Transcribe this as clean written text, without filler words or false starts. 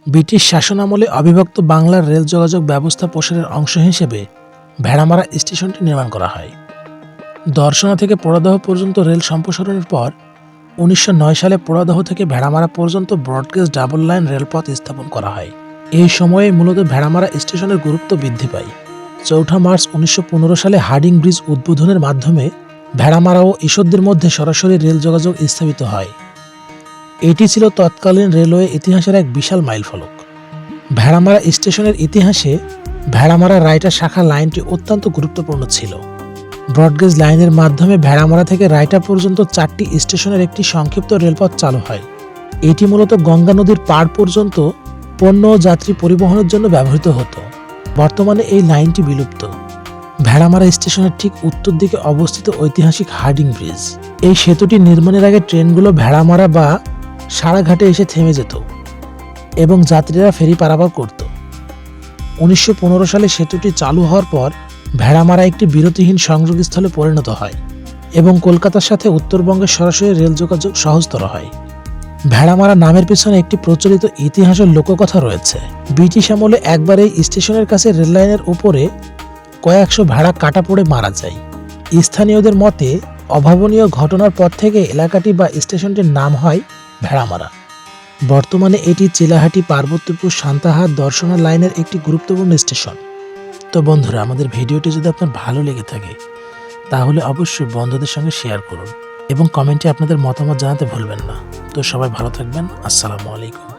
British শাসনামলে অবিভক্ত বাংলার রেল যোগাযোগ ব্যবস্থা প্রসারের অংশ হিসেবে ভেড়ামারা স্টেশনটি নির্মাণ করা হয়। দর্শনা থেকে পোড়াদহ পর্যন্ত রেল সম্প্রসারণের পর 1909 সালে পোড়াদহ থেকে ভেড়ামারা পর্যন্ত ব্রডগেজ ডাবল লাইন রেলপথ স্থাপন করা হয়। এই সময়ে মূলত ভেড়ামারা স্টেশনের গুরুত্ব বৃদ্ধি পায়। 4 মার্চ 1915 সালে হার্ডিং ব্রিজ উদ্বোধনের মাধ্যমে ভেড়ামারা ও ঈশ্বরদীর মধ্যে সরাসরি রেল যোগাযোগ স্থাপিত হয়। এটি ছিল তৎকালীন রেলওয়ে ইতিহাসের এক বিশাল মাইলফলক। ভেড়ামারা স্টেশনের ইতিহাসে ভেড়ামারা রায়টা শাখা লাইনটি অত্যন্ত গুরুত্বপূর্ণ ছিল। ব্রডগেজ লাইনের মাধ্যমে ভেড়ামারা থেকে রায়টা পর্যন্ত 4টি স্টেশনের একটি সংক্ষিপ্ত রেলপথ চালু হয়। এটি মূলত গঙ্গা নদীর পাড় পর্যন্ত পণ্য ও যাত্রী পরিবহনের জন্য ব্যবহৃত হতো। বর্তমানে এই লাইনটি বিলুপ্ত। ভেড়ামারা স্টেশনের ঠিক উত্তর দিকে অবস্থিত ঐতিহাসিক হার্ডিং ব্রিজ। এই সেতুটি নির্মাণের আগে ট্রেনগুলো ভেড়ামারা বা সারাঘাটে এসে থেমে যেত এবং যাত্রীরা ফেরি পারাপার করত। 1915 সালে সেতুটি চালু হওয়ার পর ভেড়ামারা একটি বিরতিহীন সংযোগস্থলে পরিণত হয় এবং কলকাতার সাথে উত্তরবঙ্গের সরাসরি রেল যোগাযোগ সহজতর হয়। ভেড়ামারা নামের পিছনে একটি প্রচলিত ইতিহাসের লোককথা রয়েছে। ব্রিটিশ আমলে একবার এই স্টেশনের কাছে রেললাইনের উপরে কয়েকশো ভেড়া কাটা পড়ে মারা যায়। স্থানীয়দের মতে অভাবনীয় ঘটনার পর থেকে এলাকাটি বা স্টেশনটির নাম হয় ভেড়ামারা। বর্তমানে এটি চিলাহাটি, পার্বতীপুর, সান্তাহার, দর্শনা লাইনের একটি গুরুত্বপূর্ণ স্টেশন। তো বন্ধুরা, আমাদের ভিডিওটি যদি আপনার ভালো লেগে থাকে তাহলে অবশ্যই বন্ধুদের সঙ্গে শেয়ার করুন এবং কমেন্টে আপনাদের মতামত জানাতে ভুলবেন না। তো সবাই ভালো থাকবেন। আসসালামু আলাইকুম।